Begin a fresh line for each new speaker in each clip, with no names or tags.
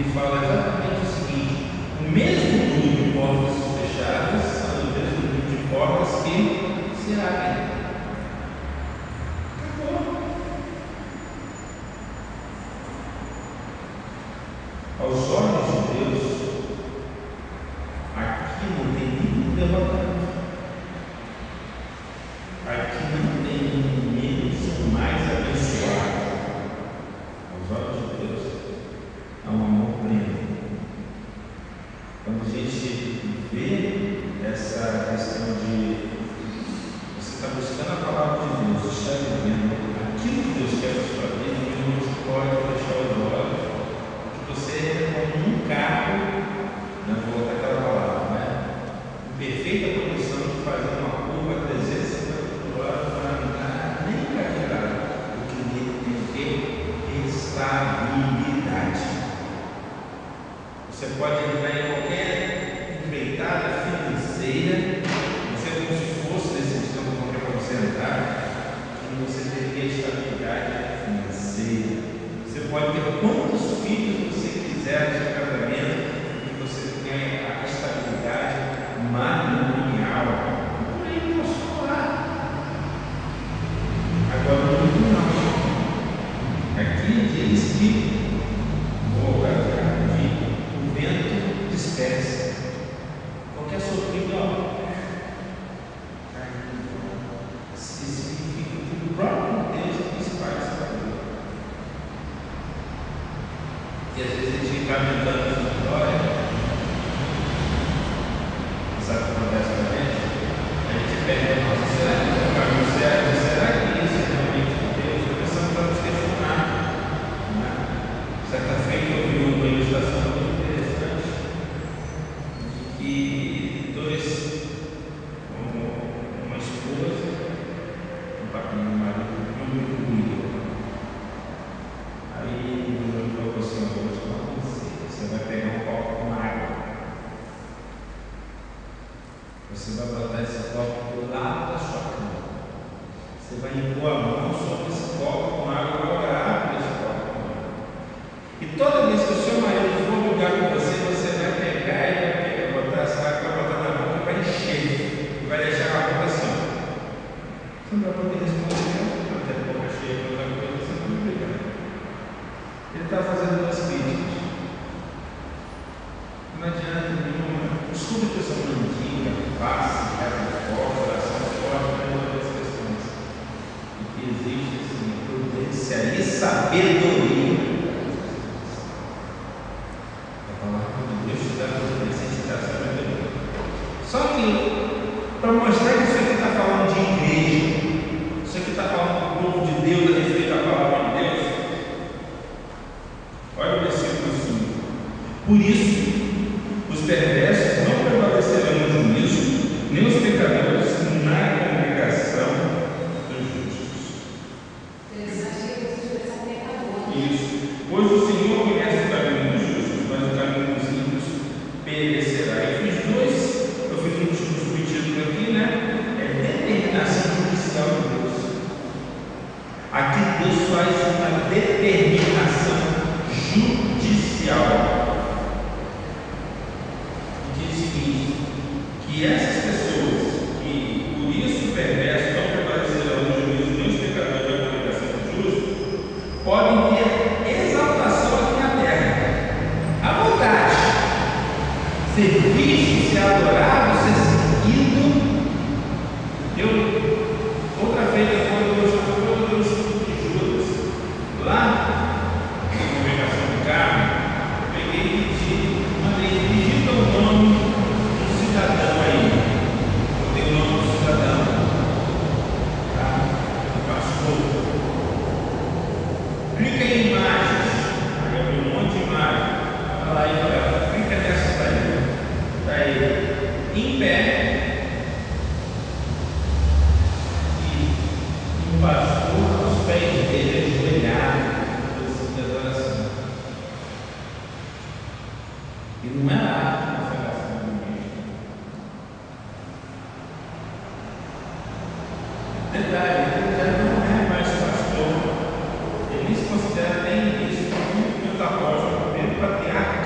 ele fala exatamente o seguinte: o mesmo número de portas fechadas são o mesmo número de portas que se abrem. Acabou. Aos olhos de Deus, aqui não tem nenhum derrotado. Aqui não tem menos mais abençoado. Aos olhos de Deus, há um amor pleno. Quando a gente vê essa questão de você está buscando a palavra de Deus, está vivendo aquilo que Deus quer para a sua vida, e você pode fechar os olhos, que você é como um carro, não vou voltar aquela palavra, né? Em perfeita condição de fazer uma curva a 350 por hora para andar nem carregado, porque nele tem que estabilidade. Você pode entrar em qualquer empreitada financeira, você como se fosse decidido para você entrar, e você teria estabilidade financeira. Você pode ter quantos filhos você quiser no seu casamento, e você tem a estabilidade matrimonial. Por aí eu posso falar. Agora não. Aqui diz que o vento dispersa. Qualquer sofrimento, significa que o próprio Deus que espalha essa coisa. E às vezes a gente fica aumentando essa história. Sabe o que acontece com a gente? A gente perde, nossa, será que é o caminho certo? Será que isso é realmente Deus? Começamos a nos questionar. Certa feita eu vi uma ilustração muito interessante de que uma esposa, um papinho, um marido, muito bonito. Aí eu falou assim: eu vou te falar com você vai pegar um copo com água, você vai botar esse copo do lado da sua cama, você vai impor a mão sobre esse copo com água e orar por esse copo com água. E toda vez que o seu marido for lugar com você, você vai pegar e vai botar essa água, vai botar na boca e vai encher, e vai deixar a boca assim. Você não vai poder responder, não tem boca cheia, outra coisa, você não vai pegar. Ele está fazendo duas críticas. Não adianta nenhuma. Estudo que eu sou uma antiga, passe, cara forte, oração forte, para resolver as questões. O que existe assim, prudência e sabedoria. Só que, para mostrar que isso aqui está falando de igreja, isso aqui está falando do povo de Deus, a respeito da palavra de Deus, olha o versículo 5. Por isso, os perversos não prevalecerão no juízo, nem os pecadores na congregação dos justos. Isso. Pois o Senhor conhece o caminho dos justos, mas o caminho dos ímpios perecerá. Eu fiz um subtítulo aqui, né? É determinação judicial de Deus. Aqui Deus faz uma determinação judicial. E diz o seguinte: que essas pessoas que por isso perversos não prevalecerão no juízo, nem os pecadores da congregação dos justos, podem ter exaltação aqui na terra, à vontade, ser visto, ser adorado, ser seguido. Outra vez quando eu estudo de Judas, lá na congregação do Carmo, eu peguei e mandei digita o nome do cidadão aí. Eu tenho o nome do cidadão, tá? Do pastor. Clica em imagens, aí eu abri um monte de imagens. Olha lá, aí, clica nessa daí. Está aí, em pé. E um pastor aos pés dele, ajoelhado, de adoração. E não é arte de consagração do mesmo. Detalhe, ele já não é mais pastor. Ele se considera nem isso, como o apóstolo, o primeiro patriarca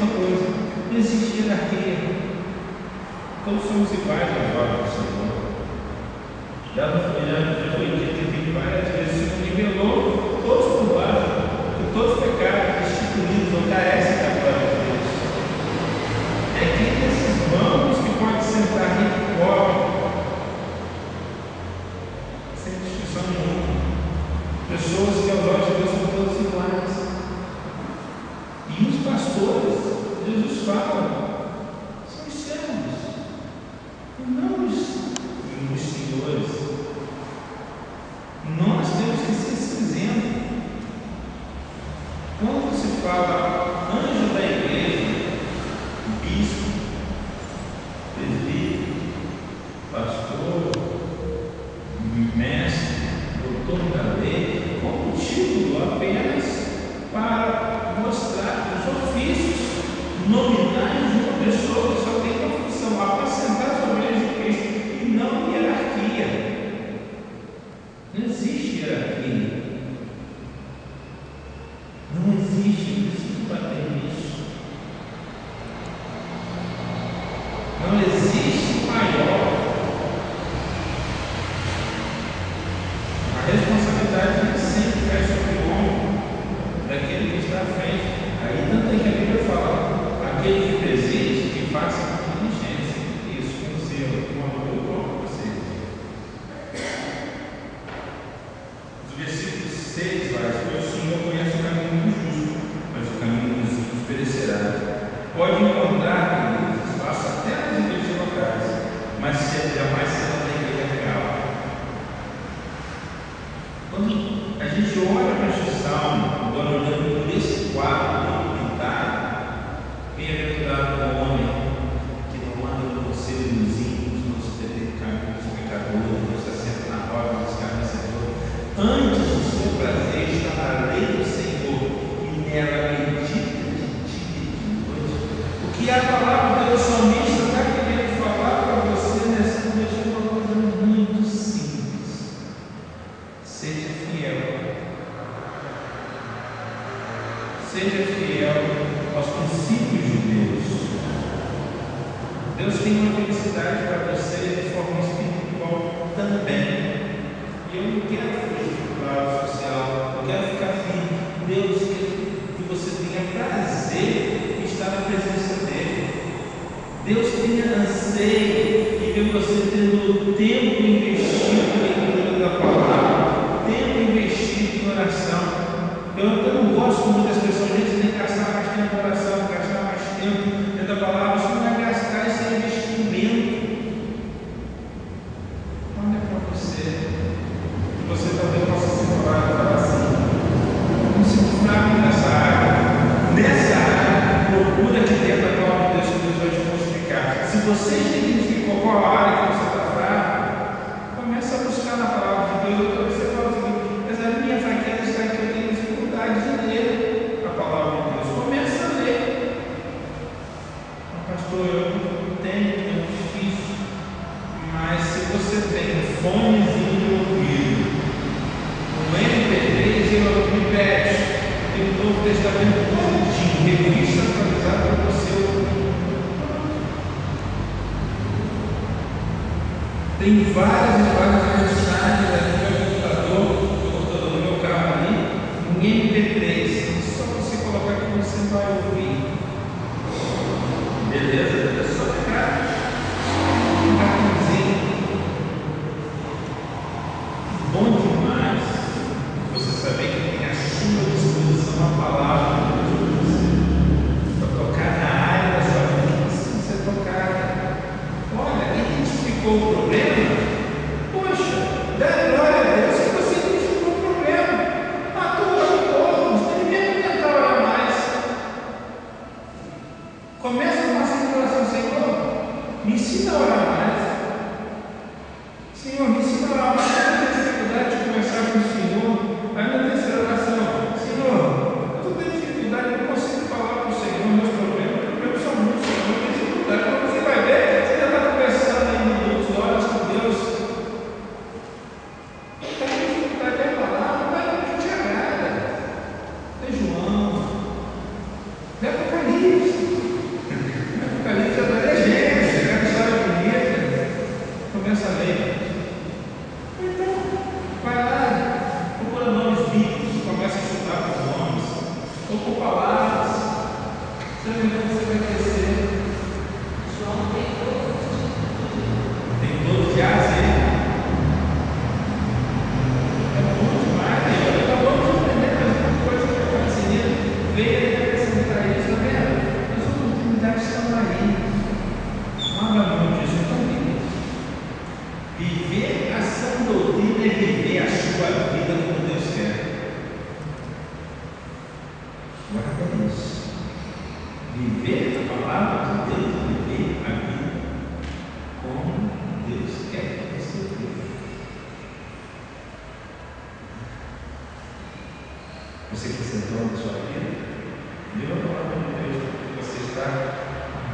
uma coisa: não existe hierarquia. Todos somos iguais aos olhos do Senhor. Já foi dito aqui várias vezes: o Senhor nivelou todos por baixo, que todos pecaram, destituídos ou carecem da glória de Deus. É quem desses bancos que pode sentar rico e pobre, sem distinção nenhuma. Pessoas que aos olhos de Deus são todos iguais. E os pastores, Jesus fala, são os servos, e não os senhores. Nós temos que ser esse exemplo. Quando se fala anjo da igreja, bispo, presbítero, pastor, mestre, doutor da lei, como título apenas para mostrar os ofícios nominais de uma pessoa que só tem uma função: apacentar as ovelhas de Cristo, e não hierarquia. Não existe hierarquia. Não existe, eu preciso bater nisso. Não existe maior. A responsabilidade nem sempre cai sobre o ombro daquele que está à frente. Aí tanto é que a Bíblia fala: aquele que preside, que faça com diligência. Isso, com zelo, com amor, eu coloco vocês. Os versículos 6 lá: o Senhor conhece o caminho do justo, mas o caminho dos ímpios perecerá. Pode encontrar, queridos, espaço até nas igrejas locais, mas jamais será da igreja real. Quando a gente olha para este salmo, agora olhando por esse quadro pintado, bem-aventurado o homem que não anda no conselho dos ímpios, não se detém no caminho dos pecadores, não se assenta na roda dos escarnecedores. Antes o seu prazer está na lei do Senhor, e nela medita de dia e de noite. O que a palavra do salmista está querendo falar para você nessa noite é uma coisa muito simples: seja fiel. Seja fiel aos princípios de Deus. Deus tem uma felicidade para você de forma espiritual também. E eu não quero fugir do lado social, eu quero ficar firme. Deus quer que você tenha prazer em estar na presença dEle. Deus tenha anseio e ver você tendo tempo investido na leitura da palavra, tempo investido em oração. Eu não gosto muito das pessoas dizem gastar mais tempo em oração, gastar mais tempo dentro da palavra. Isso não é gastar, isso é investimento. Olha para você. Você talvez possa se falar e falar assim: não se fraco nessa área. Nessa área, procura que dentro da palavra de Deus que Deus vai te modificar. Se você já identificou qual a área que você está fraco, começa a buscar na palavra de Deus. Talvez você fale assim: mas a minha fraqueza está aqui, eu tenho dificuldade de ler a palavra de Deus. Começa a ler. Pastor, eu não tenho, é difícil. Mas se você tem um fonezinho de ouvido, um MP3, eu me pede, tem o Novo Testamento todinho, revista atualizada para você ouvir. Tem várias e várias mensagens ali no meu computador, no meu carro ali, em MP3. Só você colocar que você vai ouvir. Beleza? É só ficar um cartãozinho. Bom demais você saber que tem à sua disposição a palavra de Deus para tocar na área da sua vida que precisa ser tocada. Olha, identificou o problema? Poxa, dá glória a Deus que você identificou o problema. Atua em todos, não tem nem tentar orar mais. Começa com uma simples oração: Senhor, me ensina a orar mais. Senhor, me ensina a orar mais. Eu tenho dificuldade de conversar com o Senhor. Aí na terceira oração: Senhor, eu tenho dificuldade, eu não consigo falar para o Senhor meus problemas são muitos, Senhor, eu tenho dificuldade. Quando você vai ver, você já está conversando aí minutos, horas com Deus. Está com dificuldade de falar, não vai no que te agrada. É João, é Apocalipse.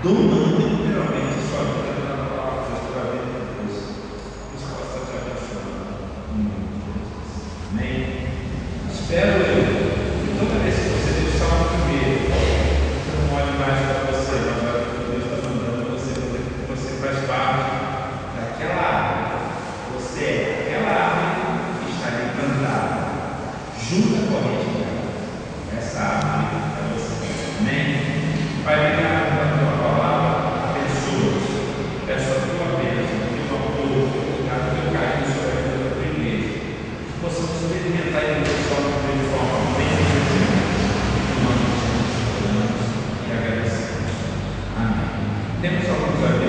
domando literalmente a sua vida pela palavra de Deus, pela vida de Deus. Por isso que ela está te abençoando. Amém? Espero eu que toda vez que você deu salvo primeiro, você não olhe mais para você, mas olha para o que Deus está mandando você, porque você faz parte daquela árvore. Você é aquela árvore que está ali plantada, junto à corrente dela. Essa árvore é você. Amém? Pai, obrigado pela tua palavra. Abençoa-nos. Peço a tua bênção, o teu apoio, o teu carinho sobre a vida da tua igreja. Que possamos experimentar e nos salvar de forma bem específica. Em nome de Jesus, oramos e agradecemos. Amém. Temos alguns avisos.